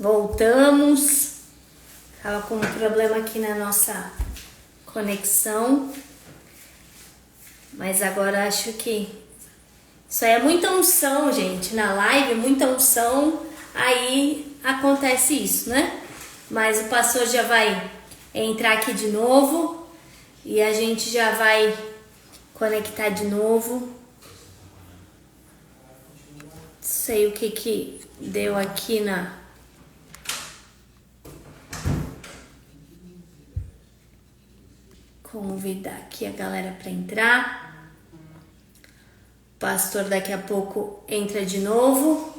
Voltamos. Tava com um problema aqui na nossa conexão. Mas agora acho que isso aí é muita unção, gente. Na live, muita unção, aí acontece isso, né? Mas o pastor já vai entrar aqui de novo e a gente já vai conectar de novo. Não sei o que deu aqui na... Convidar aqui a galera para entrar. O pastor daqui a pouco entra de novo.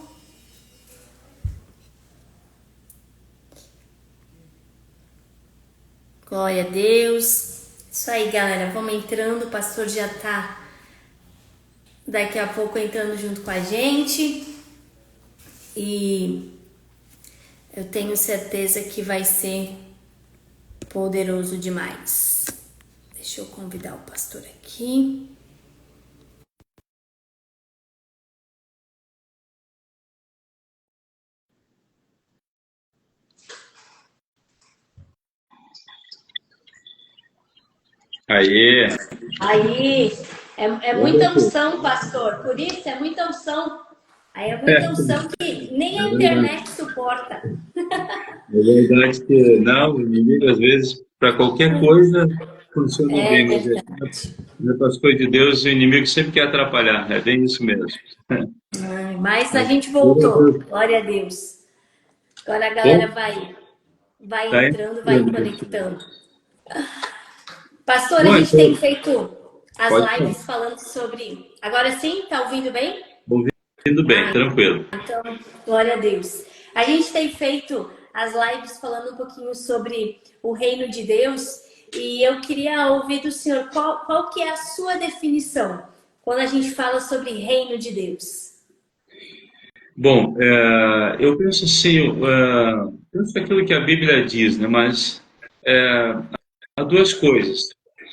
Glória a Deus. Isso aí, galera. Vamos entrando. O pastor já tá daqui a pouco entrando junto com a gente. E eu tenho certeza que vai ser poderoso demais. Deixa eu convidar o pastor aqui. Aí. Aí, é muita unção, pastor. Por isso, é muita unção. Aí é muita unção que nem a internet suporta. É verdade que não, o inimigo às vezes, para qualquer coisa, funciona bem, mas para as coisas de Deus, o inimigo sempre quer atrapalhar, é bem isso mesmo. Mas a gente voltou, glória a Deus. Agora a galera vai entrando, vai conectando. Pastor, a gente tem feito as lives falando sobre... Agora sim, tá ouvindo bem? Ouvindo bem, tranquilo. Então, glória a Deus. A gente tem feito as lives falando um pouquinho sobre o reino de Deus e eu queria ouvir do senhor qual que é a sua definição quando a gente fala sobre reino de Deus. Bom, eu penso assim, penso aquilo que a Bíblia diz, né? Mas há duas coisas.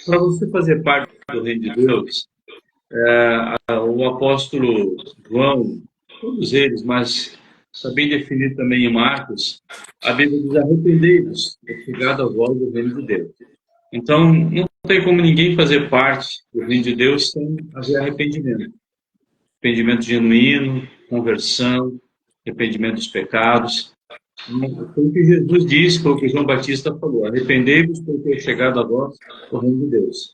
Para você fazer parte do reino de Deus, o apóstolo João, todos eles, mas está bem definido também em Marcos, a Bíblia diz: arrependei-vos, é chegado a voz do reino de Deus. Então, não tem como ninguém fazer parte do reino de Deus sem haver arrependimento. Arrependimento genuíno, conversão, arrependimento dos pecados. Foi o que Jesus disse, foi o que João Batista falou: arrependei-vos porque é chegado a vós o reino de Deus.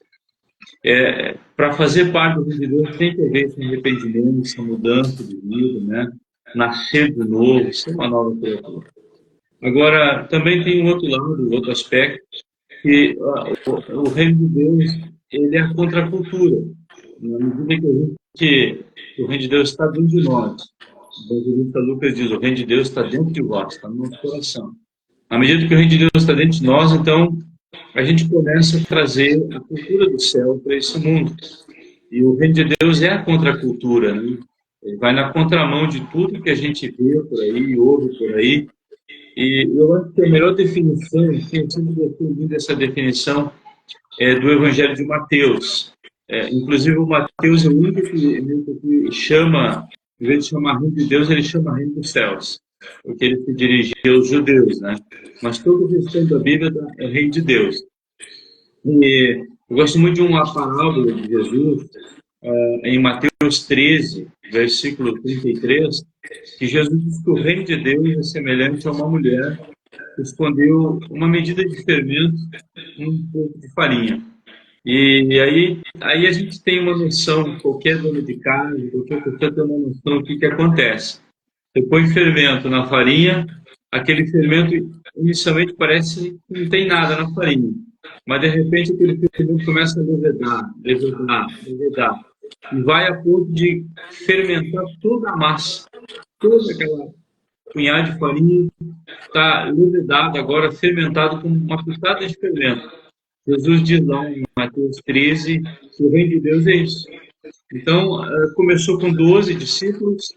Para fazer parte do reino de Deus tem que haver esse arrependimento, essa mudança de vida, né? Nascer de novo, ser uma nova criatura. Agora, também tem um outro lado, outro aspecto, que o reino de Deus, ele é a contracultura. Na medida que o reino de Deus está dentro de nós. O evangelista Lucas diz: o reino de Deus está dentro de vós, está no nosso coração. À medida que o reino de Deus está dentro de nós, então a gente começa a trazer a cultura do céu para esse mundo. E o reino de Deus é a contracultura, né? Ele vai na contramão de tudo que a gente vê por aí, ouve por aí. E eu acho que a melhor definição, eu sempre gostei muito dessa definição, é do Evangelho de Mateus. Inclusive, o Mateus é o único que chama, em vez de chamar reino de Deus, ele chama reino dos céus, porque ele se dirigia aos judeus, né? Mas todo o restante da Bíblia é reino de Deus. E eu gosto muito de uma parábola de Jesus, em Mateus 13, versículo 33, que Jesus diz que o reino de Deus é semelhante a uma mulher que escondeu uma medida de fermento um pouco de farinha. E aí a gente tem uma noção, qualquer dono de casa, qualquer pessoa tem uma noção do que acontece. Você põe fermento na farinha, aquele fermento inicialmente parece que não tem nada na farinha, mas de repente aquele fermento começa a levedar, e vai a ponto de fermentar toda a massa, toda aquela punhado de farinha está levedado, agora fermentado com uma pitada de fermento. Jesus diz lá em Mateus 13 que o reino de Deus é isso. Então, começou com 12 discípulos.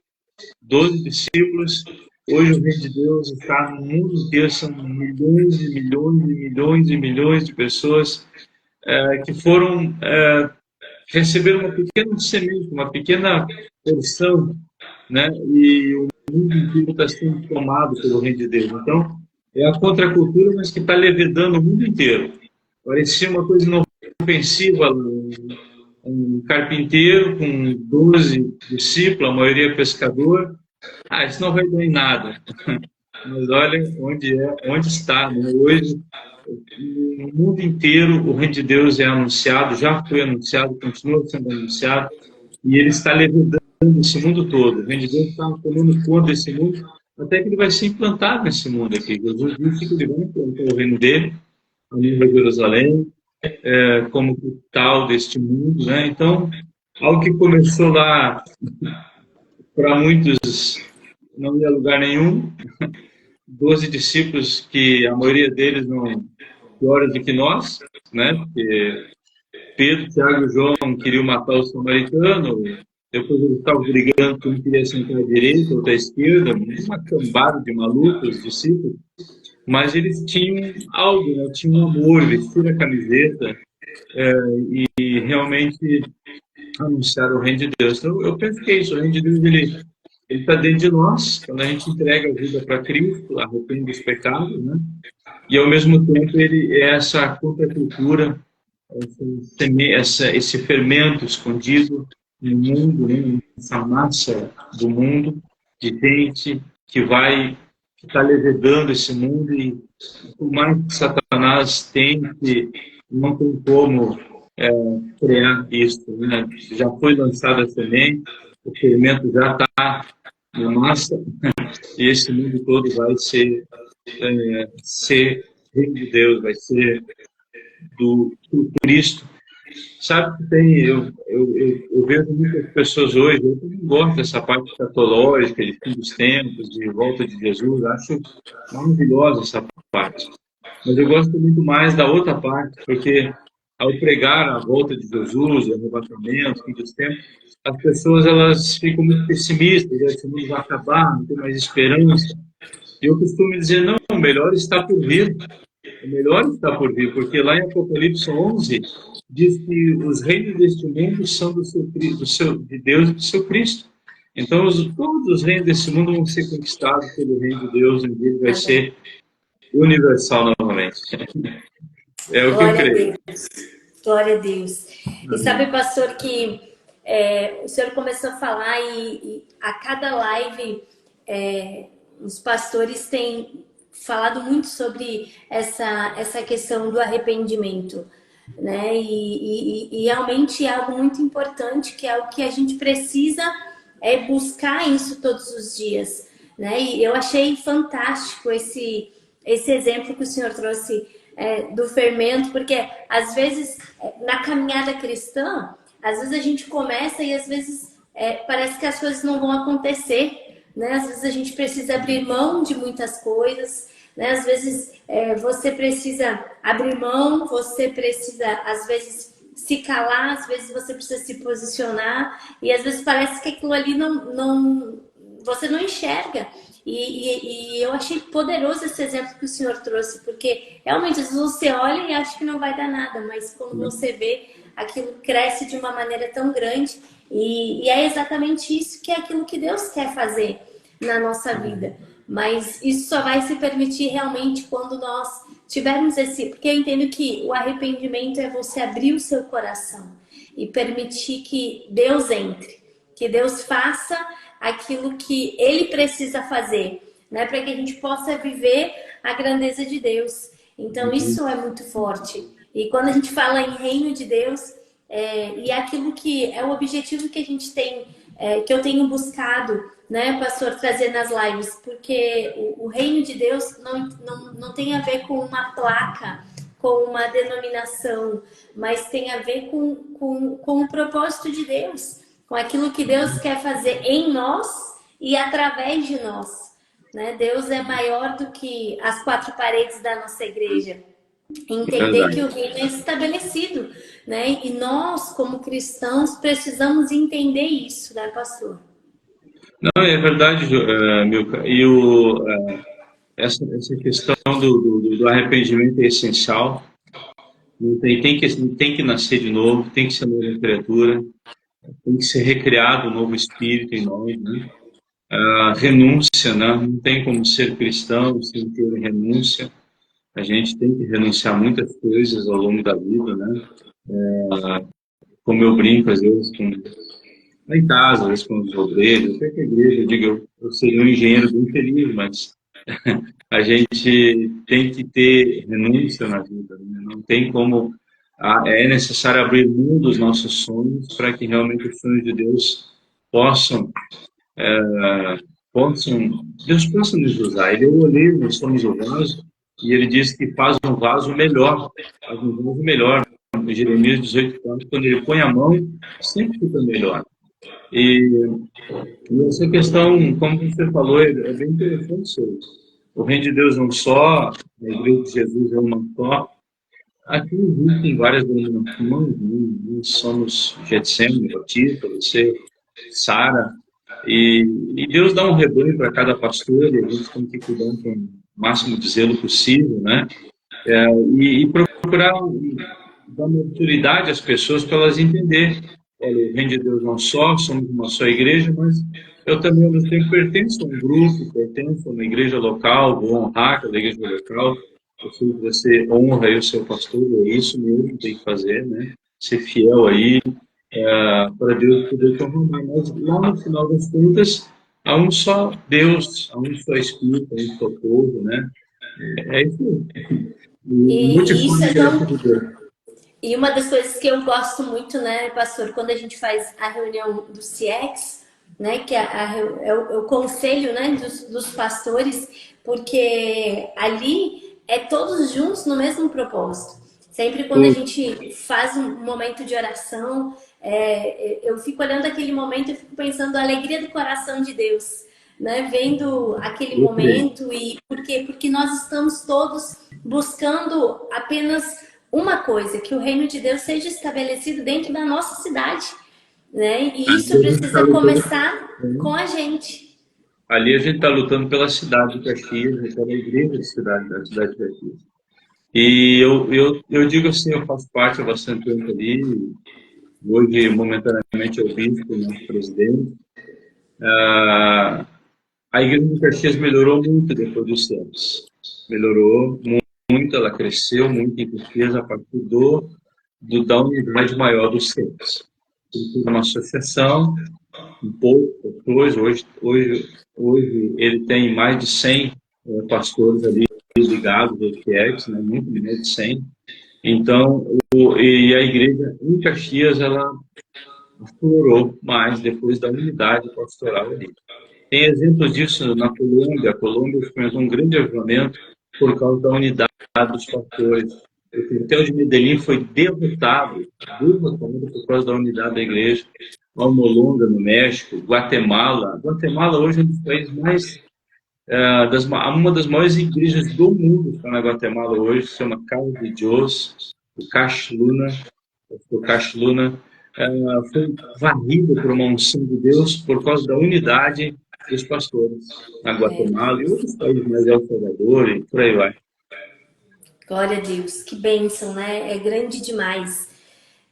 Hoje o reino de Deus está no mundo inteiro, são milhões e milhões e milhões e milhões de pessoas que foram receber uma pequena semente, uma pequena porção, né? E o mundo inteiro está sendo tomado pelo reino de Deus. Então, é a contracultura, mas que está levedando o mundo inteiro. Parecia uma coisa inofensiva, um carpinteiro com 12 discípulos, a maioria pescador. Ah, isso não vai dar em nada. Mas olha onde está, né? Hoje, no mundo inteiro, o reino de Deus é anunciado, já foi anunciado, continua sendo anunciado, e ele está levantando esse mundo todo. O reino de Deus está tomando conta desse mundo, até que ele vai ser implantado nesse mundo aqui. Jesus disse que ele vai implantar o reino dele, a Nova Jerusalém, como capital deste mundo, né? Então, algo que começou lá, para muitos não ia a lugar nenhum, 12 discípulos que a maioria deles não piores do que nós, né? Porque Pedro, Tiago e João queriam matar o samaritano, depois eles estavam brigando que um queria sentar à direita, outro à esquerda, uma cambada de malucos, discípulos, mas eles tinham algo, né? Tinham amor, vestiram a camiseta e realmente anunciaram o reino de Deus. Então, eu penso que é isso, o reino de Deus, ele está dentro de nós, quando a gente entrega a vida para Cristo, arrepende dos pecados, né? E, ao mesmo tempo, ele é essa contracultura, esse fermento escondido no mundo, né? Essa massa do mundo, de gente que está levedando esse mundo e, por mais que Satanás tente, não tem como criar isso, né? Já foi lançada a semente, o fermento já está na massa, e esse mundo todo vai ser reino de Deus, vai ser do Cristo. Sabe que eu vejo muitas pessoas hoje, eu não gosto dessa parte escatológica, de fim dos tempos, de volta de Jesus, acho maravilhosa essa parte. Mas eu gosto muito mais da outra parte, porque ao pregar a volta de Jesus, o arrebatamento, fim dos tempos, as pessoas elas ficam muito pessimistas, esse mundo vai acabar, não tem mais esperança. E eu costumo dizer, não, o melhor está por vir. O melhor está por vir, porque lá em Apocalipse 11 diz que os reinos deste mundo são de Deus e do seu Cristo. Então, todos os reinos desse mundo vão ser conquistados pelo reino de Deus, onde ele vai ser universal novamente. É o que eu Glória a creio. Deus. Glória a Deus. E sabe, pastor, que o senhor começou a falar e a cada live os pastores têm falado muito sobre essa questão do arrependimento, né? E realmente é algo muito importante, que é o que a gente precisa buscar isso todos os dias, né? E eu achei fantástico esse exemplo que o senhor trouxe do fermento, porque às vezes na caminhada cristã, às vezes a gente começa e às vezes parece que as coisas não vão acontecer, né? Às vezes a gente precisa abrir mão de muitas coisas, né? Às vezes você precisa abrir mão, você precisa às vezes se calar, às vezes você precisa se posicionar e às vezes parece que aquilo ali você não enxerga. E eu achei poderoso esse exemplo que o senhor trouxe, porque realmente às vezes você olha e acha que não vai dar nada, mas quando você vê, aquilo cresce de uma maneira tão grande e é exatamente isso que é aquilo que Deus quer fazer na nossa vida. Mas isso só vai se permitir realmente quando nós tivermos porque eu entendo que o arrependimento é você abrir o seu coração e permitir que Deus entre, que Deus faça aquilo que Ele precisa fazer, né, para que a gente possa viver a grandeza de Deus. Então isso é muito forte. E quando a gente fala em reino de Deus, e aquilo que é o objetivo que a gente tem, que eu tenho buscado, né, pastor, trazer nas lives, porque o reino de Deus não tem a ver com uma placa, com uma denominação, mas tem a ver com o propósito de Deus, com aquilo que Deus quer fazer em nós e através de nós, né? Deus é maior do que as quatro paredes da nossa igreja. Entender que o reino é estabelecido, né? E nós, como cristãos, precisamos entender isso, né, pastor? Não, é verdade, Milka. E essa questão do arrependimento é essencial. Tem que nascer de novo, tem que ser nova criatura, tem que ser recriado um novo espírito em nós, né? a renúncia, né? Não tem como ser cristão sem ter renúncia. A gente tem que renunciar a muitas coisas ao longo da vida, né? Como eu brinco, às vezes, lá em casa, às vezes com os obreiros, até que a igreja, eu digo, eu seria um engenheiro bem feliz, mas a gente tem que ter renúncia na vida, né? Não tem como. É necessário abrir mão dos nossos sonhos para que realmente os sonhos de Deus possam, Deus possa nos usar. Ele é o oleiro, nós somos o vaso, e ele diz que faz um vaso melhor, faz um vaso melhor. Em Jeremias 18, quando ele põe a mão, sempre fica melhor. E essa questão, como você falou, é bem interessante isso. O reino de Deus não só, a igreja de Jesus é uma só. Aqui existem várias denominações, né? Nós somos Getsemane, Batista, você, Sara, e Deus dá um rebanho para cada pastor, e a gente tem que cuidar com o máximo de zelo possível, né? E procurar dar maturidade às pessoas para elas entenderem. Olha, o reino de Deus não só, somos uma só igreja, mas eu também, ao mesmo tempo, pertenço a um grupo, pertenço a uma igreja local, vou honrar aquela igreja local. Eu sei que você honra aí o seu pastor, é isso mesmo que tem que fazer, né? Ser fiel aí, para Deus poder te honrar. Mas lá no final das contas, há um só Deus, há um só Espírito, há um só povo, né? É isso aí. E isso Multiforme é graça tão. de Deus. E uma das coisas que eu gosto muito, né, pastor, quando a gente faz a reunião do CIEX, né, que é o conselho, né, dos pastores, porque ali é todos juntos no mesmo propósito. Sempre quando a gente faz um momento de oração, eu fico olhando aquele momento e fico pensando a alegria do coração de Deus, né, vendo aquele Eu creio. momento e porque nós estamos todos buscando apenas uma coisa, que o reino de Deus seja estabelecido dentro da nossa cidade, né? E Ali isso a gente está precisa lutando, começar com a gente. ali a gente está lutando pela cidade de Caxias, e pela igreja da cidade de Caxias. E eu digo assim, eu faço parte há bastante tempo ali, hoje, momentaneamente, eu bispo, nosso presidente. A igreja de Caxias melhorou muito depois dos tempos. Melhorou muito, ela cresceu muito em Caxias a partir da unidade maior dos tempos. Tem uma associação, um pouco depois, hoje ele tem mais de 100 pastores ali ligados aos FIEX, né, muito mais de 100. Então, e a igreja em Caxias, ela aflorou mais depois da unidade pastoral ali. Tem exemplos disso na Colômbia. A Colômbia experimentou um grande avivamento por causa da unidade dos pastores. O Cartel de Medellín foi derrotado por causa da unidade da igreja. Almolonga, no México, Guatemala. Guatemala hoje é um dos países mais uma das maiores igrejas do mundo está na Guatemala hoje, se chama Casa de Deus, o Cash Luna foi varrido por uma unção de Deus por causa da unidade dos pastores na Guatemala e outros países, mais El Salvador e por aí vai. Glória a Deus, que bênção, né? É grande demais.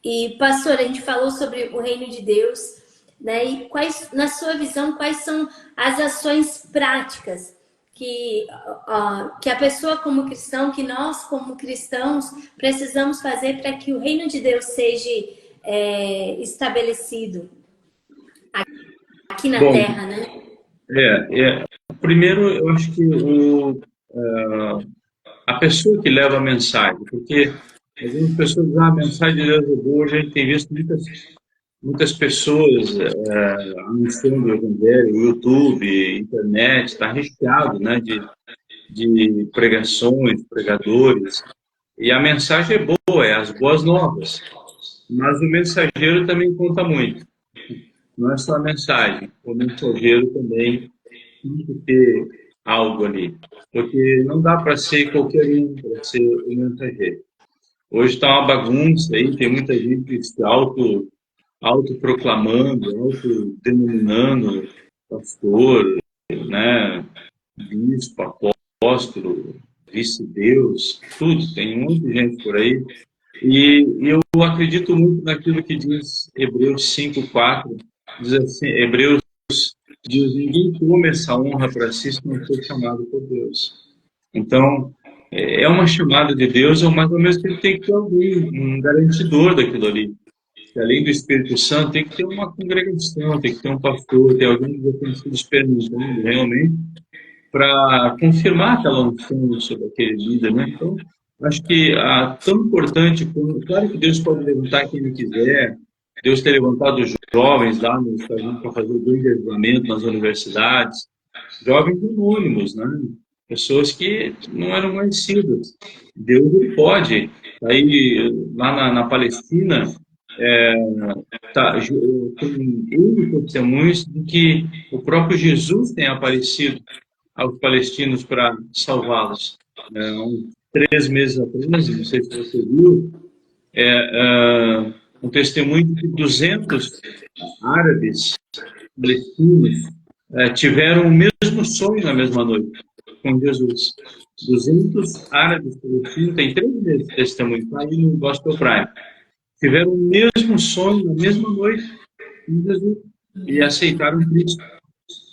E, pastor, a gente falou sobre o reino de Deus, né? E na sua visão, quais são as ações práticas que a pessoa como cristão, que nós como cristãos precisamos fazer para que o reino de Deus seja estabelecido aqui na Bom, Terra, né? primeiro eu acho que a pessoa que leva a mensagem, porque às vezes as pessoas dizem, a mensagem de Deus é boa, a gente tem visto muitas pessoas anunciando o Evangelho, o YouTube, internet, está recheado, né, de pregações, pregadores, e a mensagem é boa, é as boas novas, mas o mensageiro também conta muito, não é só a mensagem, o mensageiro também tem que ter algo ali, porque não dá para ser qualquer um para ser o mensageiro. Hoje está uma bagunça aí, tem muita gente se autoproclamando, autodenominando pastor, né, bispo, apóstolo, vice-deus, tudo, tem um monte de gente por aí. E eu acredito muito naquilo que diz Hebreus 5:4, diz assim, Hebreus diz: ninguém toma essa honra para si se não for chamado por Deus. Então, é uma chamada de Deus, mas ao mesmo tempo tem que ter alguém, um garantidor daquilo ali. Que além do Espírito Santo, tem que ter uma congregação, tem que ter um pastor, tem alguém que já tem sido experimentando realmente para confirmar aquela unção sobre aquele líder, né? Então, acho que tão importante como, claro que Deus pode levantar quem Ele quiser, Deus tem levantado os jovens lá nos Estados Unidos para fazer o grande avivamento nas universidades, jovens anônimos, né? Pessoas que não eram conhecidas. Deus ele pode. Aí, lá na Palestina, tem N testemunhos de que o próprio Jesus tem aparecido aos palestinos para salvá-los. Uns 3 meses atrás, não sei se você viu, um testemunho de que 200 árabes palestinos tiveram o mesmo sonho na mesma noite com Jesus. 200 árabes palestinos, tem 3 meses de testemunho, está aí no Gospel Prime. Tiveram o mesmo sonho na mesma noite com Jesus e aceitaram Cristo.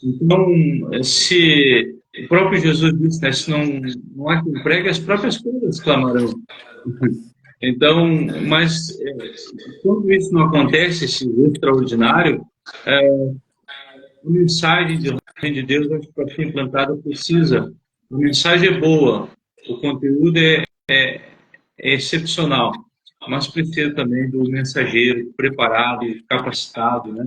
Então, se o próprio Jesus disse, né, se não há quem pregue, as próprias coisas clamarão. Então, mas quando isso não acontece, esse extraordinário, a mensagem do reino de Deus, acho que para ser implantada precisa. A mensagem é boa, o conteúdo é excepcional, mas precisa também do mensageiro preparado, capacitado, né?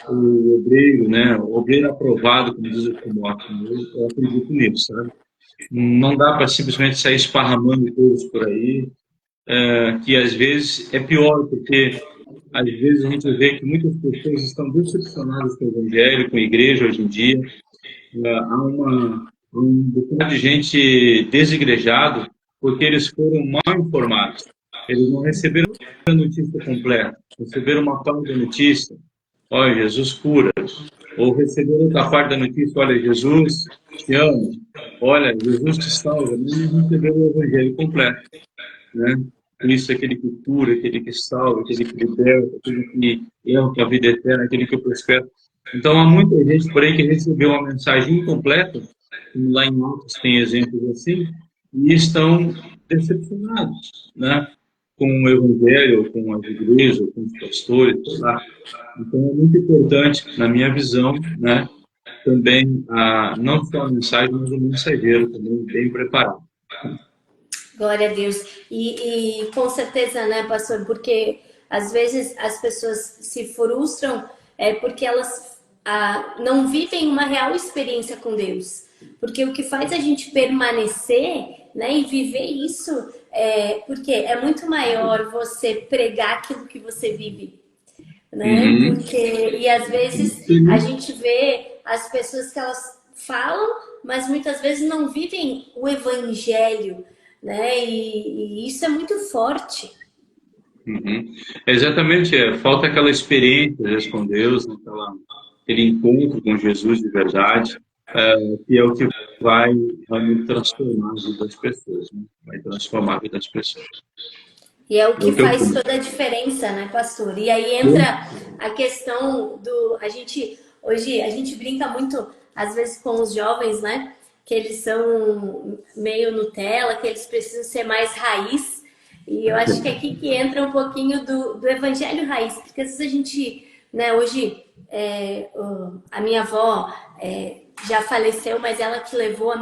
O obreiro, né? O obreiro aprovado, como diz o Timóteo. Eu acredito nisso, sabe? Não dá para simplesmente sair esparramando coisas por aí, que às vezes é pior, porque às vezes a gente vê que muitas pessoas estão decepcionadas com o Evangelho, com a igreja hoje em dia. Há um bocado de gente desigrejado porque eles foram mal informados. Eles não receberam a notícia completa, receberam uma parte da notícia, olha, Jesus cura, ou receberam outra parte da notícia, olha, Jesus te ama, olha, Jesus te salva, mas não receberam o Evangelho completo, né? Cristo é aquele que cura, aquele que salva, aquele que liberta, aquele que ama a vida eterna, aquele que prospera. Então, há muita gente por aí que recebeu uma mensagem incompleta, como lá em Atos tem exemplos assim, e estão decepcionados, né? Com o Evangelho, com as igrejas, com os pastores, sei lá. Então, é muito importante, na minha visão, né? Também, não só a mensagem, mas o mensageiro também bem preparado. Glória a Deus. E com certeza, né, pastor? Porque às vezes as pessoas se frustram porque elas não vivem uma real experiência com Deus. Porque o que faz a gente permanecer, né, e viver isso porque é muito maior você pregar aquilo que você vive, né? Uhum. E às vezes a gente vê as pessoas que elas falam, mas muitas vezes não vivem o evangelho, né? E isso é muito forte. Uhum. Exatamente, falta aquela experiência às vezes, com Deus, né? Aquele encontro com Jesus de verdade, que é o que vai realmente transformar a vida das pessoas, né? Vai transformar a vida das pessoas. E é o É que o que eu faz penso. toda a diferença, né, pastor? E aí entra a questão hoje a gente brinca muito, às vezes, com os jovens, né? Que eles são meio Nutella, que eles precisam ser mais raiz. E eu acho que é aqui que entra um pouquinho do evangelho raiz. Porque às vezes a gente, né, hoje, a minha avó já faleceu, mas ela que levou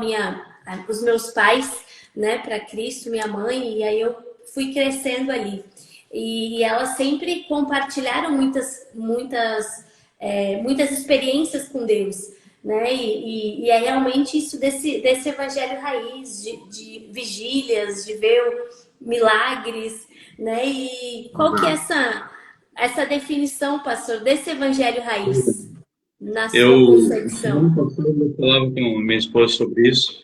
os meus pais, né, para Cristo, minha mãe, e aí eu fui crescendo ali. E elas sempre compartilharam muitas experiências com Deus, né? E é realmente isso desse evangelho raiz, de vigílias, de ver milagres, né? E qual que é essa definição, pastor, desse evangelho raiz, na sua concepção? Eu falava com a minha esposa sobre isso.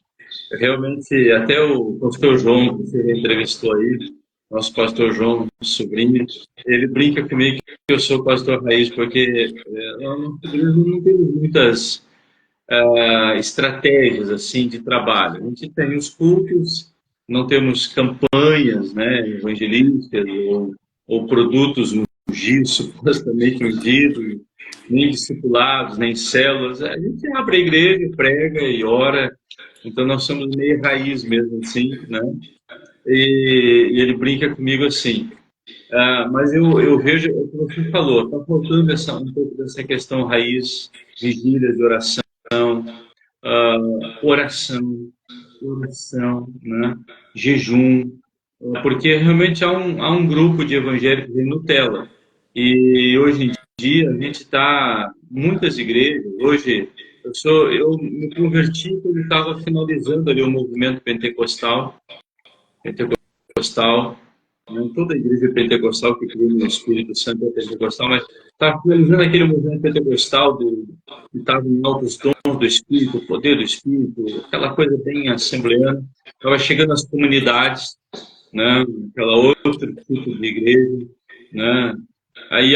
Realmente, até o pastor João, que você entrevistou aí, nosso pastor João, sobrinho, ele brinca comigo que eu sou pastor raiz, porque lá no igreja não temos muitas estratégias assim de trabalho. A gente tem os cultos, não temos campanhas, né, evangelísticas ou produtos ungido, supostamente ungido, nem discipulados, nem células. A gente abre a igreja, prega e ora. Então nós somos meio raiz mesmo assim, né? E ele brinca comigo assim. Mas eu vejo o que você falou, está faltando um pouco dessa questão raiz, vigília de oração, ah, oração, oração, né? Jejum, porque realmente há um grupo de evangélicos em Nutella. E hoje em dia a gente está, muitas igrejas, hoje eu me converti quando estava finalizando ali o movimento pentecostal, não toda a igreja pentecostal que crê no Espírito Santo é pentecostal, mas estava finalizando aquele movimento pentecostal que estava em altos dons do Espírito, o poder do Espírito, aquela coisa bem assembleana. Estava chegando às comunidades, né? Aquela outro tipo de igreja, né? Aí,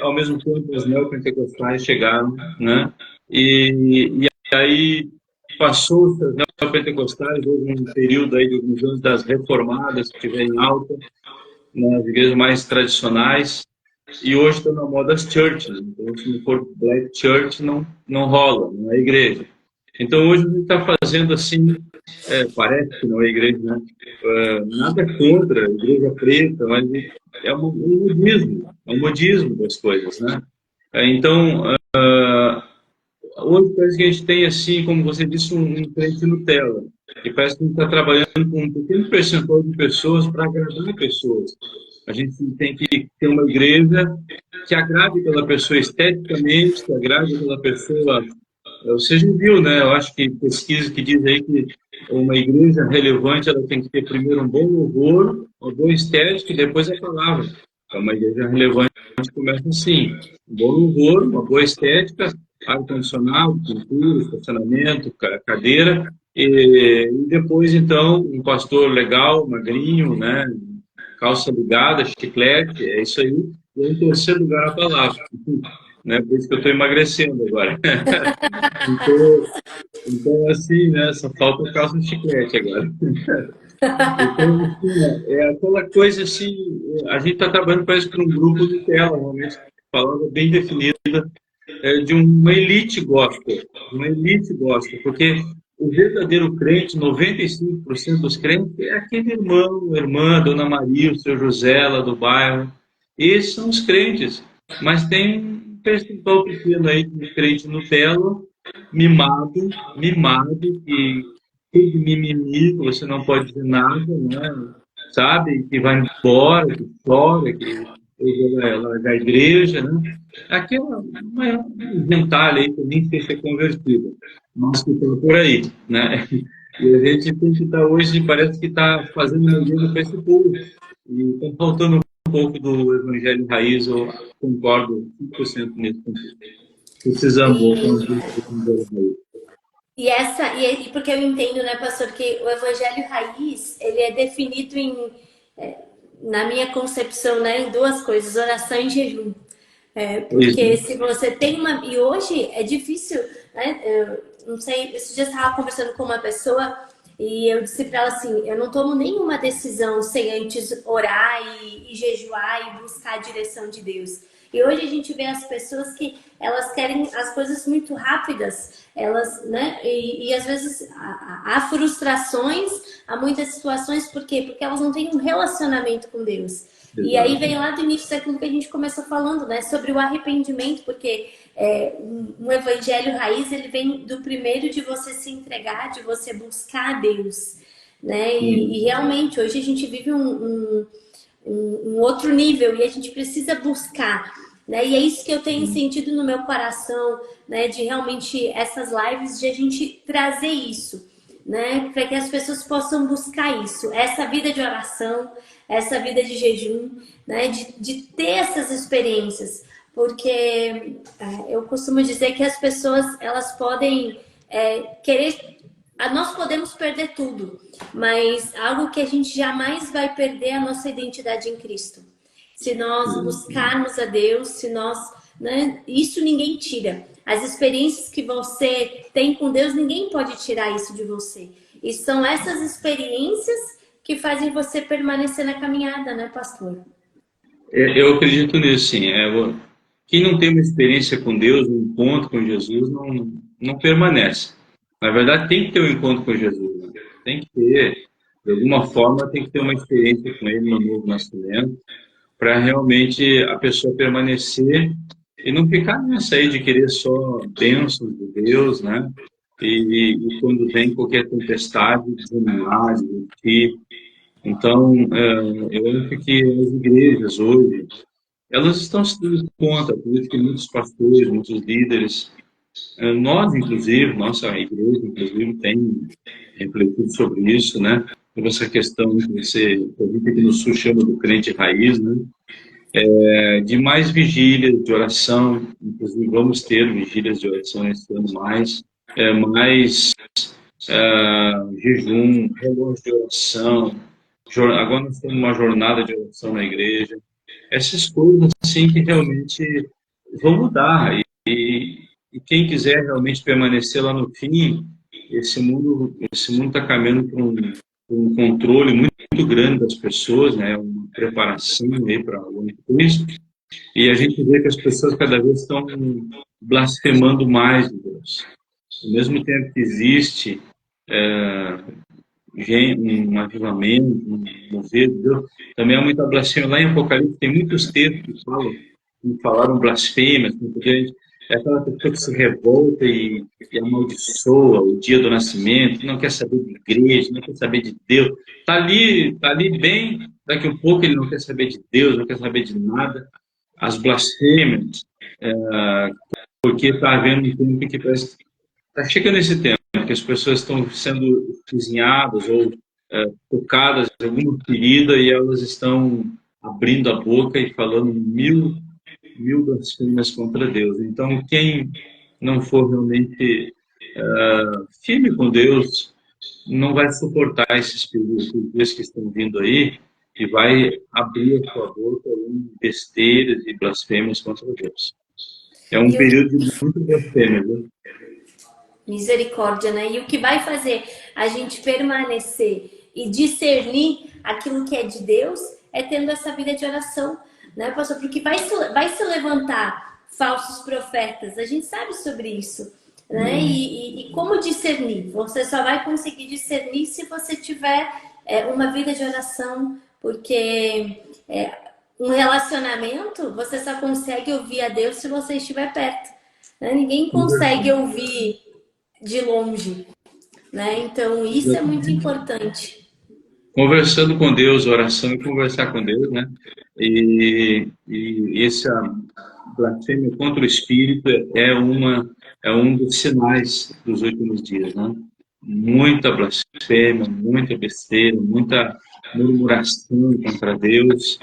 ao mesmo tempo, os neopentecostais chegaram, né? E aí passou-se as neopentecostais, houve um período aí de alguns anos das reformadas que vem em alta, nas igrejas mais tradicionais, e hoje está na moda as churches. Então, se não for black church, não rola, não é igreja. Então, hoje a gente está fazendo assim, parece que não é igreja, né? Nada contra a igreja preta, mas é um modismo das coisas, né? Então, hoje parece que a gente tem, assim, como você disse, um crente Nutella. E parece que a gente está trabalhando com um pequeno percentual de pessoas para agradar pessoas. A gente tem que ter uma igreja que agrade pela pessoa esteticamente, que agrade pela pessoa. Você já viu, né? Eu acho que pesquisa que diz aí que uma igreja relevante ela tem que ter primeiro um bom louvor, uma boa estética e depois a palavra. Então, uma igreja relevante começa assim: um bom louvor, uma boa estética, ar-condicionado, pintura, estacionamento, cadeira, e depois, então, um pastor legal, magrinho, né? Calça ligada, chiclete, é isso aí. E em terceiro lugar, a palavra. Né? Por isso que eu estou emagrecendo agora. Então, assim, né? Só falta o calça de chiclete agora. Então, assim, é aquela coisa assim, a gente está trabalhando parece que num grupo de tela, realmente, palavra bem definida, de uma elite gospel, porque o verdadeiro crente, 95% dos crentes, é aquele irmão, irmã, Dona Maria, o seu José lá do bairro. Esses são os crentes. Mas tem um percentual pequeno aí de crente Nutella, mimado, que tem mimimi, que você não pode dizer nada, né? Sabe? Que vai embora, que chora, que ela da igreja, né? Aqui é uma gentalha aí que eu nem sei se é convertida, mas que está por aí, né? E a gente tem que estar hoje, parece que está fazendo uma igreja para esse povo. E está faltando um pouco do evangelho raiz, eu concordo 100% nesse sentido. Precisamos voltar um pouco do evangelho raiz. E porque eu entendo, né, pastor, que o evangelho raiz, ele é definido na minha concepção, né, em duas coisas, oração e jejum. Porque se você tem uma... E hoje é difícil, né? Eu não sei, esse dia eu estava conversando com uma pessoa e eu disse para ela assim, eu não tomo nenhuma decisão sem antes orar e jejuar e buscar a direção de Deus. E hoje a gente vê as pessoas que elas querem as coisas muito rápidas, elas, né? E às vezes há frustrações, há muitas situações, por quê? Porque elas não têm um relacionamento com Deus. E aí vem lá do início daquilo que a gente começou falando, né? Sobre o arrependimento, porque um evangelho raiz, ele vem do primeiro de você se entregar, de você buscar a Deus, né? E realmente, hoje a gente vive um outro nível e a gente precisa buscar, né? E é isso que eu tenho sentido no meu coração, né? De realmente essas lives, de a gente trazer isso, né? Para que as pessoas possam buscar isso, essa vida de oração, essa vida de jejum, né? De ter essas experiências, porque eu costumo dizer que as pessoas elas podem querer, nós podemos perder tudo, mas algo que a gente jamais vai perder é a nossa identidade em Cristo. Se nós buscarmos a Deus, se nós, né? Isso ninguém tira. As experiências que você tem com Deus, ninguém pode tirar isso de você. E são essas experiências que fazem você permanecer na caminhada, né, pastor? Eu acredito nisso, sim. Quem não tem uma experiência com Deus, um encontro com Jesus, não permanece. Na verdade, tem que ter um encontro com Jesus, né? Tem que ter, de alguma forma, tem que ter uma experiência com Ele no novo nascimento, para realmente a pessoa permanecer e não ficar nessa aí de querer só bênçãos de Deus, né? E quando vem qualquer tempestade, desanimar, desistir. Então, eu acho que as igrejas hoje, elas estão se dando conta, por isso que muitos pastores, muitos líderes, nós, inclusive, nossa igreja, inclusive, tem refletido sobre isso, né? Sobre essa questão que que a gente aqui no Sul chama do crente raiz, né? De mais vigílias de oração, inclusive vamos ter vigílias de oração esse ano mais jejum, relógio de oração, agora nós temos uma jornada de oração na igreja, essas coisas assim que realmente vão mudar e quem quiser realmente permanecer lá no fim, esse mundo está caminhando para um controle muito grande das pessoas, né? Uma preparação aí para o anticristo, e a gente vê que as pessoas cada vez estão blasfemando mais de Deus. Ao mesmo tempo que existe um avivamento, um mover de Deus, também há muita blasfêmia. Lá em Apocalipse tem muitos textos que falaram blasfêmias, porque é aquela pessoa que se revolta e amaldiçoa o dia do nascimento, não quer saber de igreja, não quer saber de Deus. Tá ali bem, daqui a um pouco ele não quer saber de Deus, não quer saber de nada. As blasfêmias, porque está havendo um tempo que parece que está chegando esse tempo, que as pessoas estão sendo cozinhadas ou tocadas de alguma ferida e elas estão abrindo a boca e falando mil blasfêmias contra Deus. Então, quem não for realmente firme com Deus, não vai suportar esses períodos que estão vindo aí e vai abrir a sua boca em besteiras e blasfêmias contra Deus. É um E o período de muita blasfêmia, viu? misericórdia, né? E o que vai fazer a gente permanecer e discernir aquilo que é de Deus é tendo essa vida de oração, né, pastor? Porque vai se levantar falsos profetas, a gente sabe sobre isso, né? E como discernir? Você só vai conseguir discernir se você tiver uma vida de oração, porque um relacionamento você só consegue ouvir a Deus se você estiver perto, né? Ninguém consegue ouvir de longe, né? Então isso é muito importante. Conversando com Deus, oração e conversar com Deus, né? E essa blasfêmia contra o Espírito é um dos sinais dos últimos dias, né? Muita blasfêmia, muita besteira, muita murmuração contra Deus,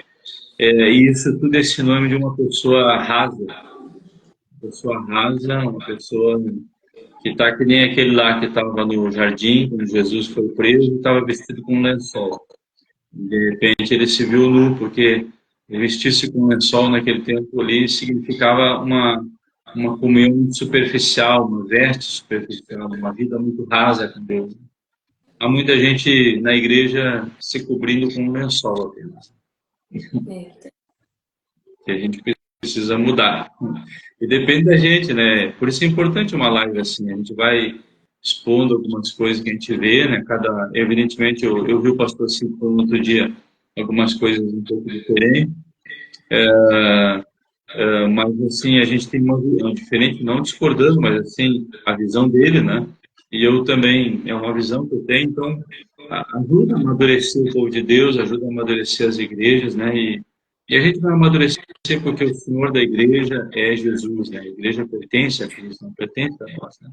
e isso tudo é sinônimo de pessoa rasa, uma pessoa que está que nem aquele lá que estava no jardim, quando Jesus foi preso, e estava vestido com um lençol. De repente ele se viu nu, porque vestir-se com um lençol naquele tempo ali significava uma comunhão superficial, uma veste superficial, uma vida muito rasa com Deus. Há muita gente na igreja se cobrindo com um lençol apenas, que a gente precisa mudar. E depende da gente, né? Por isso é importante uma live assim, a gente vai expondo algumas coisas que a gente vê, né? Evidentemente, eu vi o pastor Cito no outro dia algumas coisas um pouco diferentes, mas assim, a gente tem uma visão diferente, não discordando, mas assim, a visão dele, né? E eu também, é uma visão que eu tenho, então ajuda a amadurecer o povo de Deus, ajuda a amadurecer as igrejas, né? E a gente vai amadurecer porque o Senhor da igreja é Jesus, né? A igreja pertence a Cristo, não pertence a nós, né?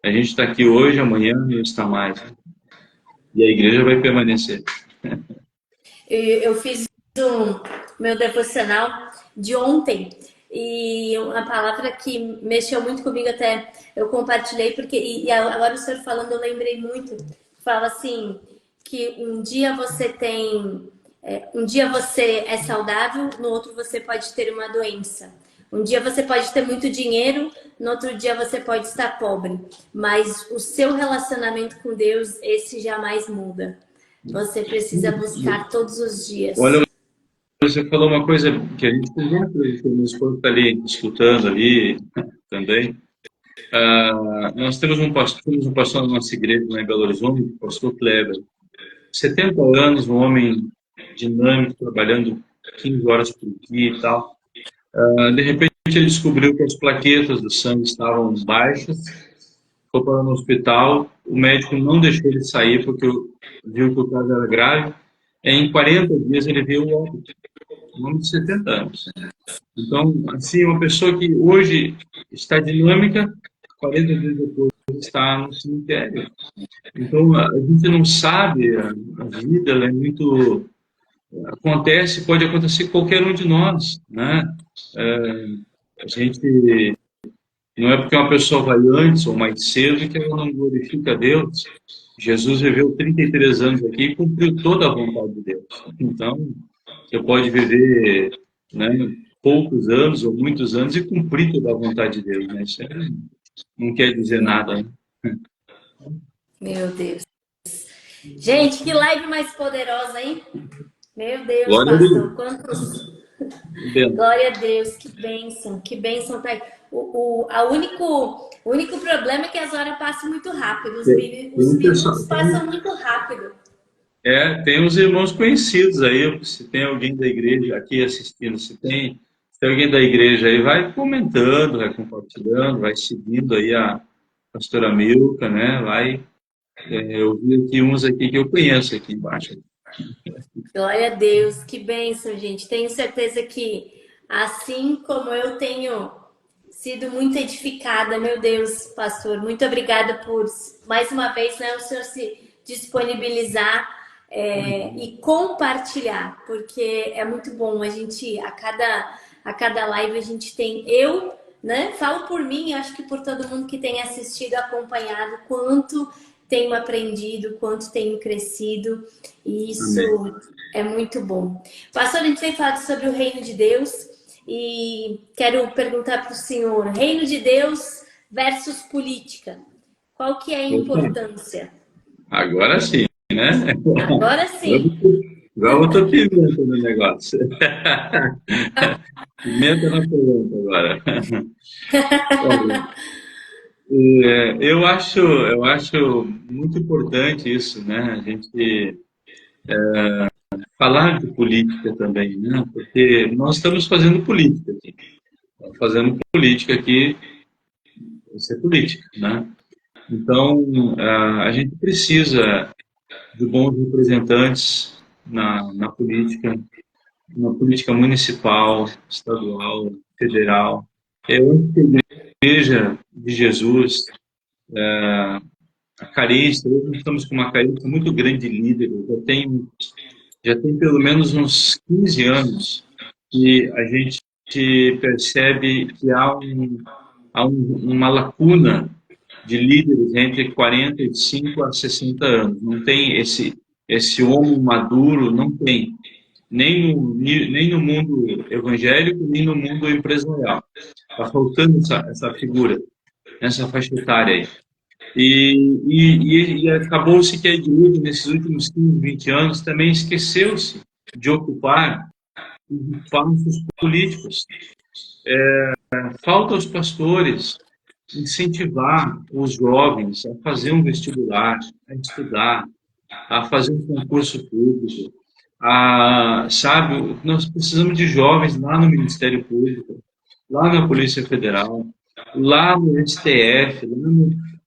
A gente está aqui hoje, amanhã não está mais, né? E a igreja vai permanecer. Eu fiz um meu devocional de ontem e uma palavra que mexeu muito comigo, até eu compartilhei, porque e agora o senhor falando, eu lembrei muito. Fala assim, que um dia você é saudável, no outro você pode ter uma doença. Um dia você pode ter muito dinheiro, no outro dia você pode estar pobre. Mas o seu relacionamento com Deus, esse jamais muda. Você precisa buscar todos os Olha, dias. você falou uma coisa que a gente conversa, que o meu esposo está ali escutando ali também. Nós temos um pastor na nossa igreja lá em Belo Horizonte, o pastor Kleber. 70 anos, um homem dinâmico, trabalhando 15 horas por dia e tal. De repente, ele descobriu que as plaquetas do sangue estavam baixas, foi para no hospital, o médico não deixou ele sair porque viu que o caso era grave. Em 40 dias, ele veio o óbito, um homem de 70 anos. Então, assim, uma pessoa que hoje está dinâmica, 40 dias depois está no cemitério. Então, a gente não sabe, a vida ela é muito. Pode acontecer com qualquer um de nós, né? A gente. Não é porque uma pessoa vai antes ou mais cedo que ela não glorifica a Deus. Jesus viveu 33 anos aqui e cumpriu toda a vontade de Deus. Então, você pode viver, né, poucos anos ou muitos anos e cumprir toda a vontade de Deus, né? Isso não quer dizer nada, né? Meu Deus. Gente, que live mais poderosa, hein? Meu Deus, Glória a pastor, Deus. quantos. Dentro. Glória a Deus, que bênção tá aí. O único problema é que as horas passam muito rápido, os minutos passam muito rápido. Tem uns irmãos conhecidos aí, se tem alguém da igreja aqui assistindo, se tem alguém da igreja aí, vai comentando, vai compartilhando, vai seguindo aí a pastora Milka, né? Eu vi aqui uns aqui que eu conheço aqui embaixo. Glória a Deus, que bênção, gente. Tenho certeza que, assim como eu tenho sido muito edificada, meu Deus, pastor, muito obrigada por, mais uma vez, né, o senhor se disponibilizar e compartilhar, porque é muito bom. A gente, a cada live, a gente tem, né, falo por mim, acho que por todo mundo que tem assistido, acompanhado, quanto tenho aprendido, quanto tenho crescido, e isso é muito bom. Pastor, a gente tem falado sobre o reino de Deus e quero perguntar para o senhor, reino de Deus versus política, qual que é a importância? Agora sim, né? Agora sim. Agora eu tô pimenta no negócio. Pimenta na polenta agora. Eu acho muito importante isso, né? A gente falar de política também, né? Porque nós estamos fazendo política aqui. Estamos fazendo política aqui, isso é política, né? Então, a gente precisa de bons representantes na política municipal, estadual, federal. Eu acho que a Igreja de Jesus, a carência, hoje nós estamos com uma carência muito grande de líderes. Já tem pelo menos uns 15 anos que a gente percebe que há uma lacuna de líderes entre 45 a 60 anos. Não tem esse homem maduro, não tem. Nem no mundo evangélico, nem no mundo empresarial. Está faltando essa figura, essa faixa etária aí. E acabou-se que a igreja, nesses últimos 15, 20 anos, também esqueceu-se de ocupar espaços políticos. Falta aos pastores incentivar os jovens a fazer um vestibular, a estudar, a fazer um concurso público. Sabe, nós precisamos de jovens lá no Ministério Público, lá na Polícia Federal, lá no STF, lá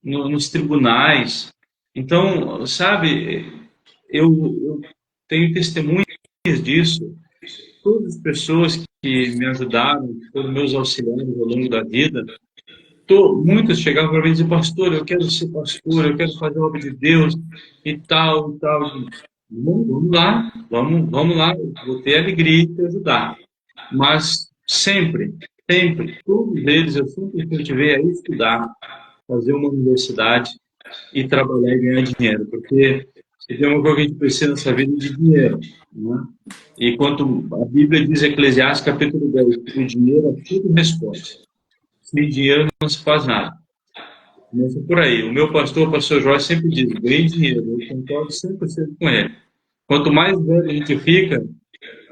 nos tribunais. Então, sabe, eu tenho testemunhas disso. Todas as pessoas que me ajudaram, que foram meus auxiliares ao longo da vida, muitas chegavam para mim e diziam, pastor, eu quero ser pastor, eu quero fazer a obra de Deus e tal, e tal. Vamos lá, vamos lá, vou ter alegria de te ajudar. Mas sempre, todos eles, eu sempre incentivei a estudar, fazer uma universidade e trabalhar e ganhar dinheiro, porque se tem uma coisa que a gente precisa nessa vida de dinheiro, né? E quanto a Bíblia diz, Eclesiastes capítulo 10, que o dinheiro é tudo responde. Sem dinheiro não se faz nada. Começa por aí. O meu pastor, o pastor Jorge, sempre diz, ganhe dinheiro. Eu concordo 100% com ele. Quanto mais velho a gente fica,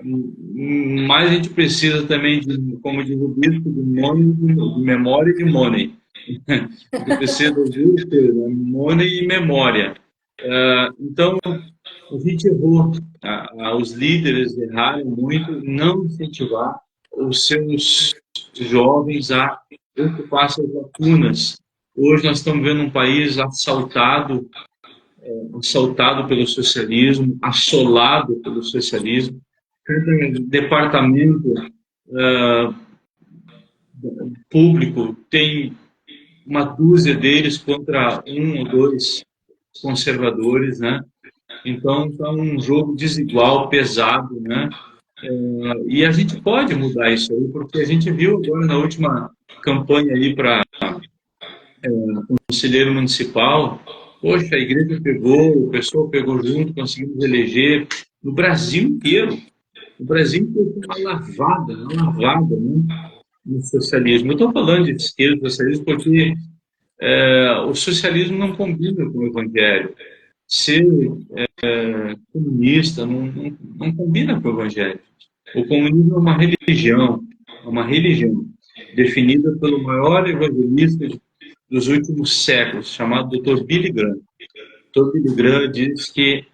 mais a gente precisa também, de, como diz o bispo, de memória e de money. A gente precisa das duas coisas, né? Money e memória. Então, a gente errou, os líderes erraram muito em não incentivar os seus jovens a ocupar essas lacunas. Hoje nós estamos vendo um país assaltado pelo socialismo, assolado pelo socialismo. Cada departamento uh, público tem uma dúzia deles contra um ou dois conservadores, né? Então, está um jogo desigual, pesado, né? E a gente pode mudar isso aí, porque a gente viu agora na última campanha aí para conselheiro municipal, poxa, a igreja pegou, o pessoal pegou junto, conseguimos eleger no Brasil inteiro. O Brasil inteiro foi uma lavada, né, no socialismo. Eu estou falando de esquerda, socialismo, porque o socialismo não combina com o evangelho. Ser comunista não combina com o evangelho. O comunismo é uma religião definida pelo maior evangelista dos últimos séculos, chamado Dr. Billy Graham. Dr. Billy Graham diz que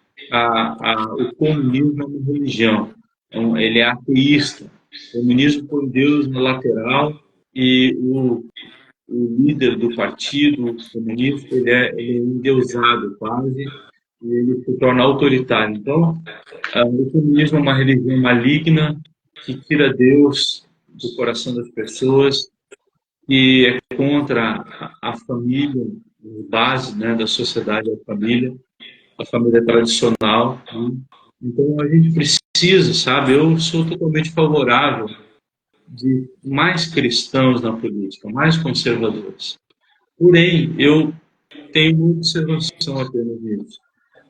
o comunismo é uma religião, então, ele é ateísta. O comunismo põe Deus na lateral e o líder do partido comunista ele é endeusado quase, e ele se torna autoritário. Então, o comunismo é uma religião maligna que tira Deus do coração das pessoas, que é contra a família, a base, né, da sociedade é a família tradicional. Né? Então, a gente precisa, sabe, eu sou totalmente favorável de mais cristãos na política, mais conservadores. Porém, eu tenho uma observação apenas nisso.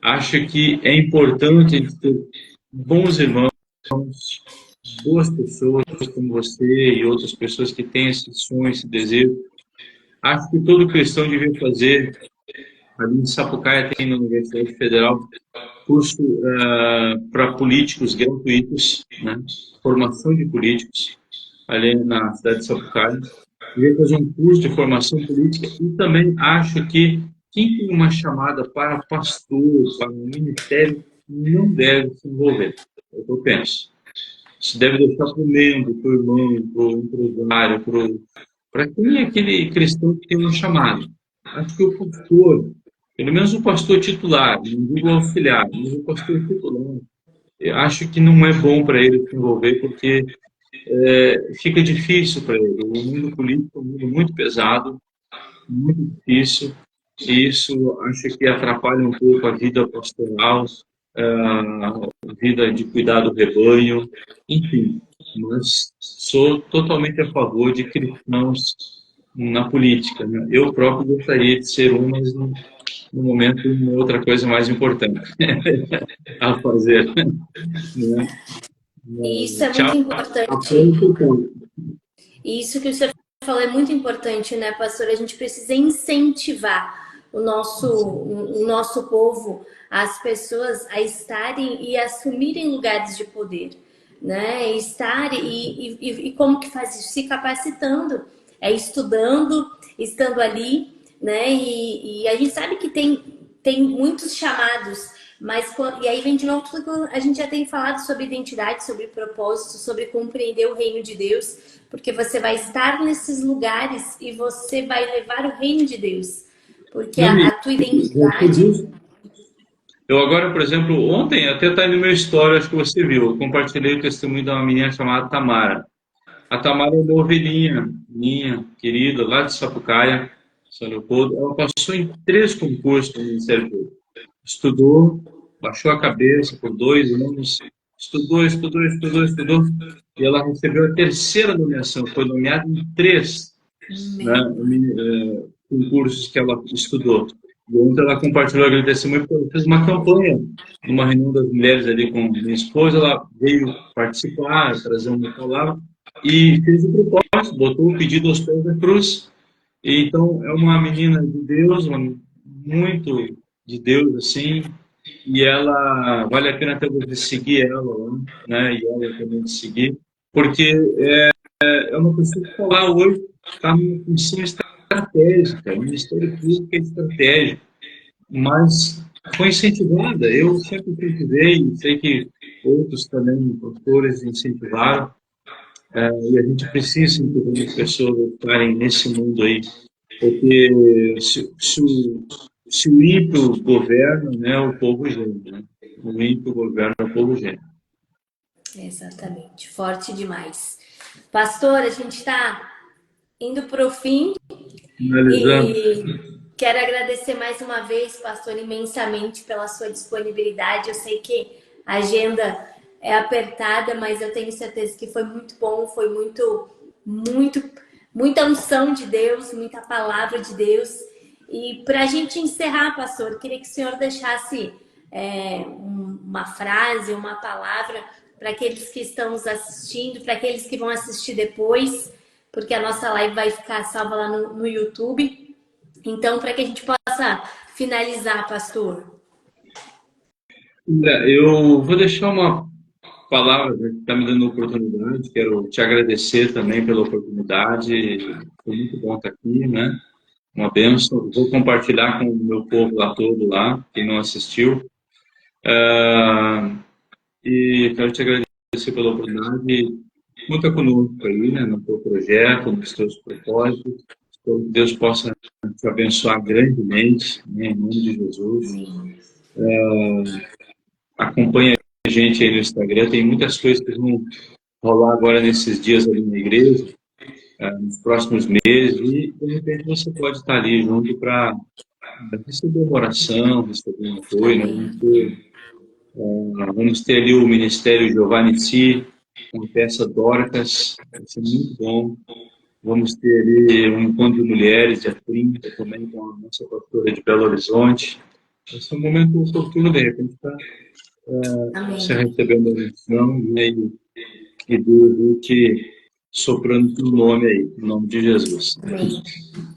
Acho que é importante a gente ter bons irmãos, boas pessoas como você e outras pessoas que têm esse sonho, esse desejo. Acho que todo cristão devia fazer, ali em Sapucaia tem na Universidade Federal, curso para políticos gratuitos, né? Formação de políticos, ali na cidade de Sapucaia. Devia fazer um curso de formação política e também acho que quem tem uma chamada para pastor, para um ministério, não deve se envolver. É o que eu penso. Isso deve deixar para o membro, para o irmão, para o empresário, para quem é aquele cristão que tem uma chamada. Acho que o pastor, pelo menos o pastor titular, não digo auxiliar, mas o pastor titular, eu acho que não é bom para ele se envolver, porque fica difícil para ele. O mundo político é um mundo muito pesado, muito difícil, e isso acho que atrapalha um pouco a vida pastoral, a vida de cuidar do rebanho, enfim. Mas sou totalmente a favor de cristãos na política. Né? Eu próprio gostaria de ser um, mas no momento uma outra coisa mais importante a fazer. Né? E isso é muito Tchau. importante. E isso que o senhor falou é muito importante, né, pastor? A gente precisa incentivar o nosso povo, as pessoas a estarem e assumirem lugares de poder, né? E como que faz isso? Se capacitando, estudando, estando ali, né? E a gente sabe que tem muitos chamados, mas e aí vem de novo tudo que a gente já tem falado sobre identidade, sobre propósito, sobre compreender o reino de Deus, porque você vai estar nesses lugares e você vai levar o reino de Deus, porque a tua identidade. Eu agora, por exemplo, ontem, até está no meu story, acho que você viu, eu compartilhei o testemunho de uma menina chamada Tamara. A Tamara é uma ovelhinha minha, querida, lá de Sapucaia, São Leopoldo. Ela passou em 3 concursos no Ministério Público. Estudou, baixou a cabeça por 2 anos, estudou, e ela recebeu a 3ª nomeação, foi nomeada em 3 concursos que ela estudou. E ontem ela compartilhou aquele testemunho porque ela fez uma campanha numa reunião das mulheres ali com minha esposa, ela veio participar, trazer uma palavra, e fez o propósito, botou o pedido aos pés da cruz. E, então, é uma menina de Deus, muito de Deus, assim, e ela vale a pena até você seguir ela lá, né? E ela também te seguir, porque é uma pessoa que está lá hoje, está numa função estratégica, o Ministério Público é estratégico, mas foi incentivada. Eu sempre incentivei, sei que outros também, pastores, incentivaram, e a gente precisa incentivar as pessoas a estarem nesse mundo aí, porque se o ímpio governa, né, o povo geme, né? O ímpio governa, o povo geme. Exatamente, forte demais. Pastor, a gente está indo para o fim Finalizando, e quero agradecer mais uma vez, pastor, imensamente pela sua disponibilidade. Eu sei que a agenda é apertada, mas eu tenho certeza que foi muito bom, foi muita unção de Deus, muita palavra de Deus. E para a gente encerrar, pastor, queria que o senhor deixasse uma frase, uma palavra para aqueles que estão nos assistindo, para aqueles que vão assistir depois, porque a nossa live vai ficar salva lá no YouTube. Então, para que a gente possa finalizar, pastor. eu vou deixar uma palavra que está me dando a oportunidade. Quero te agradecer também pela oportunidade. Foi muito bom estar aqui, né? Uma bênção. Vou compartilhar com o meu povo lá todo lá, quem não assistiu. E quero te agradecer pela oportunidade. Conta conosco aí, né, no teu projeto, nos teus propósitos. Que Deus possa te abençoar grandemente, né, em nome de Jesus. Amém. Acompanha a gente aí no Instagram. Tem muitas coisas que vão rolar agora nesses dias ali na igreja, nos próximos meses. E, de repente, você pode estar ali junto para receber uma oração, receber um apoio. Amém. Vamos ter ali o Ministério Giovanni Si, com a peça Dorcas, vai ser muito bom. Vamos ter ali um encontro de mulheres, dia 30, também com a nossa pastora de Belo Horizonte. Vai ser um momento oportuno, de repente, para você Amém. receber uma oração e Deus vai te soprando o nome aí, em nome de Jesus. Amém.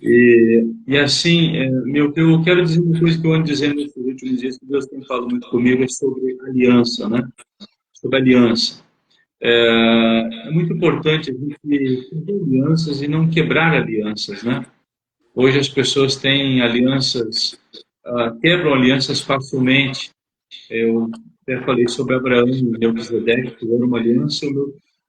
E assim, eu quero dizer uma coisa que eu ando dizendo nesses últimos dias, que Deus tem falado muito comigo, é sobre aliança, né? Sobre aliança. É muito importante a gente fazer alianças e não quebrar alianças, né? Hoje as pessoas têm alianças, quebram alianças facilmente. Eu até falei sobre Abraão e Melquisedeque, que fizeram uma aliança,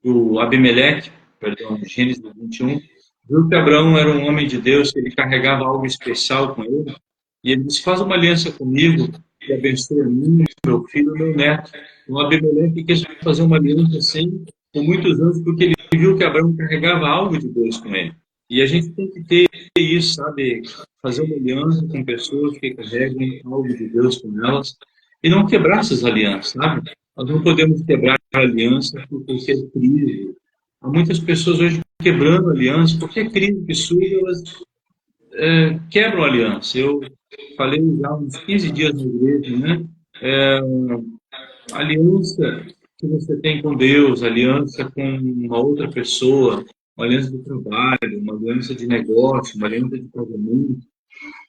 o Abimeleque, perdão, Gênesis 21, viu que Abraão era um homem de Deus, que ele carregava algo especial com ele, e ele disse: faz uma aliança comigo, e abençoa a mim, meu filho e meu neto. O Abimeleque quis fazer uma aliança assim, por muitos anos, porque ele viu que Abraão carregava algo de Deus com ele. E a gente tem que ter isso, sabe? Fazer uma aliança com pessoas que carregam algo de Deus com elas, e não quebrar essas alianças, sabe? Nós não podemos quebrar alianças por qualquer crise. Há muitas pessoas hoje quebrando alianças, qualquer crise que surge, elas quebram aliança. Eu falei já há uns 15 dias na igreja, né? É, aliança que você tem com Deus, aliança com uma outra pessoa, uma aliança de trabalho, uma aliança de negócio, uma aliança de casamento.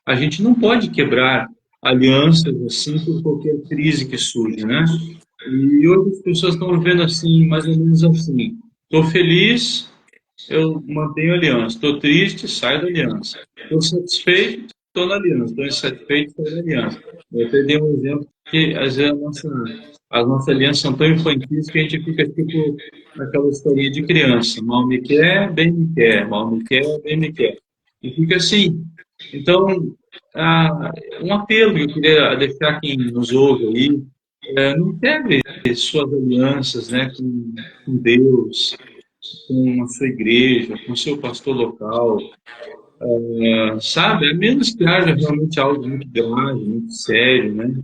A gente não pode quebrar alianças assim por qualquer crise que surge, né? E hoje as pessoas estão vivendo assim, mais ou menos assim. Estou feliz, eu mantenho a aliança. Estou triste, saio da aliança. Estou satisfeito, estou na aliança. Estou insatisfeito, saio da aliança. Eu até dei um exemplo que às vezes as nossas alianças são tão infantis que a gente fica tipo naquela historinha de criança. Mal me quer, bem me quer. Mal me quer, bem me quer. E fica assim. Então, um apelo que eu queria deixar quem nos ouve aí, não quebre suas alianças, né, com Deus, com a sua igreja, com o seu pastor local, sabe? A menos que haja realmente algo muito grave, muito sério, né?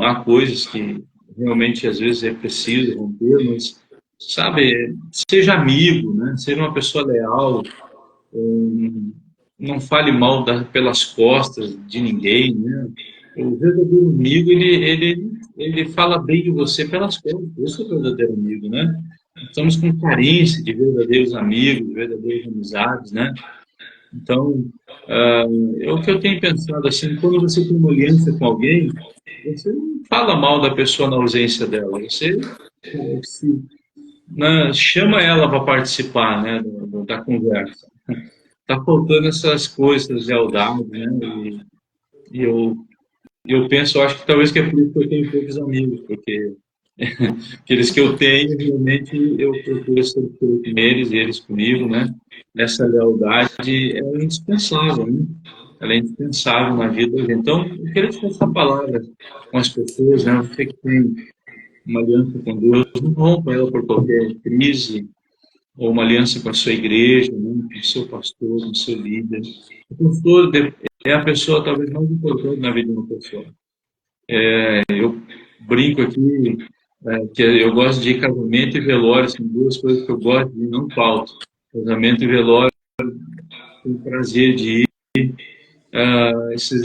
Há coisas que realmente às vezes é preciso romper, mas, sabe, seja amigo, né? Seja uma pessoa leal, não fale mal pelas costas de ninguém, né? O verdadeiro amigo, ele fala bem de você pelas costas. Esse é o verdadeiro amigo, né? Estamos com carência de verdadeiros amigos, de verdadeiras amizades, né? Então, é o que eu tenho pensado assim, quando você tem uma aliança com alguém, você não fala mal da pessoa na ausência dela, você se, né, chama ela para participar, né, da conversa. Tá faltando essas coisas, essas lealdades, né, e eu penso, eu acho que talvez que é por isso que eu tenho poucos amigos, porque aqueles que eu tenho, realmente eu procuro ser com eles e eles comigo, né? Essa lealdade é indispensável, né? Ela é indispensável na vida da gente. Então, eu queria te passar a palavra com as pessoas, né? Você que tem uma aliança com Deus, não rompa ela por qualquer crise, ou uma aliança com a sua igreja, né? Com o seu pastor, com o seu líder. O pastor é a pessoa talvez mais importante na vida de uma pessoa. Eu brinco aqui que eu gosto de casamento e velório, são duas coisas que eu gosto de não falto. Casamento e velório, tenho prazer de ir. Esses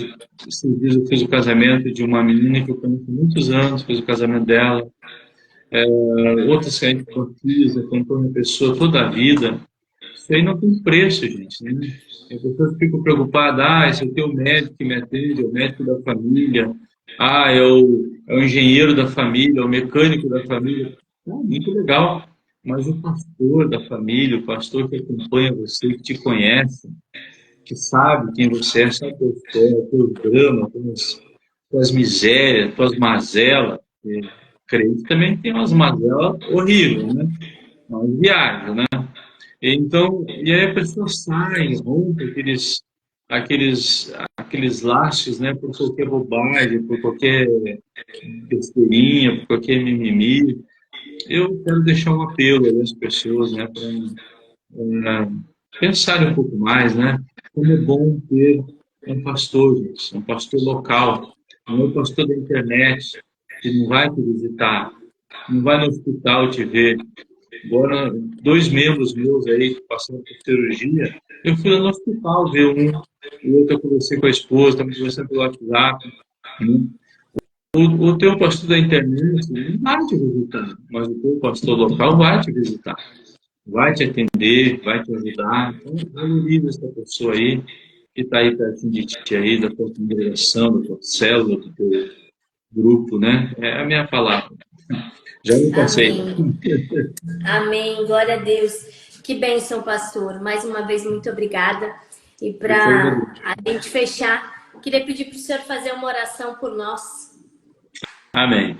dias eu fiz o casamento de uma menina que eu conheço há muitos anos, fiz o casamento dela. Outras que a gente batiza, acompanha a pessoa toda a vida. Isso aí não tem preço, gente, né? As pessoas ficam preocupadas, esse aqui é o médico que me atende, é o médico da família, é o engenheiro da família, é o mecânico da família. Muito legal. Mas o pastor da família, o pastor que acompanha você, que te conhece, que sabe quem você é, sabe teu história, teus dramas, tuas misérias, tuas mazelas. Porque crente também tem umas mazelas horríveis, né? Umas viagens, né? Então, e aí a pessoa sai, rompe aqueles laços, né, por qualquer bobagem, por qualquer besteirinha, por qualquer mimimi. Eu quero deixar um apelo às pessoas, né, para pensarem um pouco mais, né, como é bom ter um pastor, gente, um pastor local, não é um pastor da internet, que não vai te visitar, não vai no hospital te ver. Agora, dois membros meus aí que passaram por cirurgia, eu fui lá no hospital ver um, o outro eu conversei com a esposa, estamos conversando pelo WhatsApp. Né? O teu pastor da internet não vai te visitar, mas o teu pastor local vai te visitar, vai te atender, vai te ajudar. Então, valoriza essa pessoa aí que está aí pertinho de ti aí, da tua congregação, da tua célula, do teu grupo, né? É a minha palavra. Já me passei. Amém. Amém. Glória a Deus. Que bênção, pastor. Mais uma vez, muito obrigada. E Eu que para agradeço. a gente fechar, queria pedir para o senhor fazer uma oração por nós. Amém.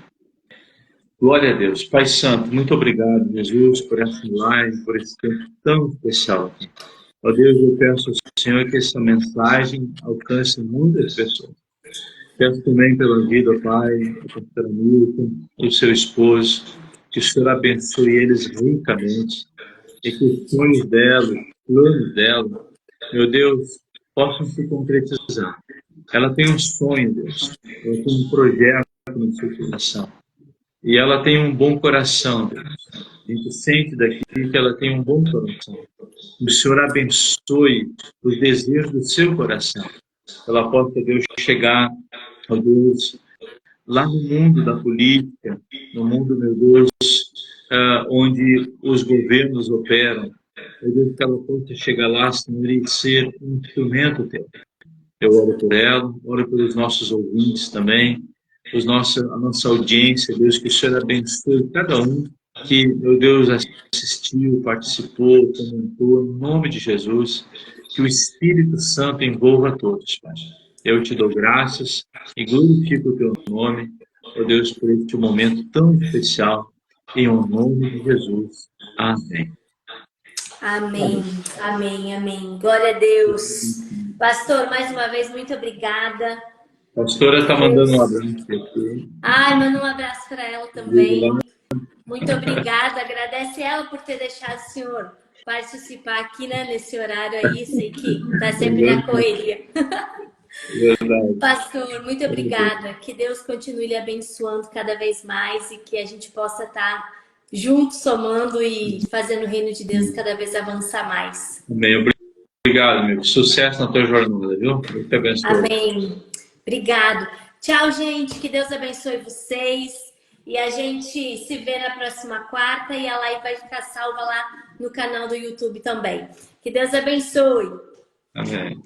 Glória a Deus. Pai Santo, muito obrigado, Jesus, por essa live, por esse tempo tão especial aqui. Ó Deus, eu peço ao Senhor que essa mensagem alcance muitas pessoas. Peço também pela vida, Pai, do pastor Hamilton, do seu esposo, que o Senhor abençoe eles ricamente e que os sonhos dela, os planos dela, meu Deus, possam se concretizar. Ela tem um sonho, Deus. Ela tem um projeto no seu coração. E ela tem um bom coração, Deus. A gente sente daqui que ela tem um bom coração. Que o Senhor abençoe os desejos do seu coração. Ela possa, Deus, chegar, ó Deus, lá no mundo da política, no mundo, meu Deus, onde os governos operam. Ó Deus, que ela possa chegar lá, Senhor, e ser um instrumento teu. Eu oro por ela, oro pelos nossos ouvintes também, a nossa audiência, Deus, que o Senhor abençoe cada um que, meu Deus, assistiu, participou, comentou, em nome de Jesus, que o Espírito Santo envolva todos, Pai. Eu te dou graças e glorifico o teu nome, ó Deus, por este momento tão especial, em nome de Jesus. Amém. Amém. Amém. Amém. Glória a Deus. Pastor, mais uma vez, muito obrigada. A pastora está mandando um Deus. abraço aqui. Ai, manda um abraço para ela também. Muito obrigada. Agradece ela por ter deixado o senhor participar aqui, né, nesse horário aí. Sei que está sempre na correria. Verdade. Pastor, muito obrigada. Que Deus continue lhe abençoando cada vez mais e que a gente possa estar juntos, somando e fazendo o reino de Deus cada vez avançar mais. Amém. Obrigado, amigo. Sucesso na tua jornada, viu? Deus te abençoe. Amém. Obrigado. Tchau, gente. Que Deus abençoe vocês. E a gente se vê na próxima quarta e a live vai ficar salva lá no canal do YouTube também. Que Deus abençoe. Amém.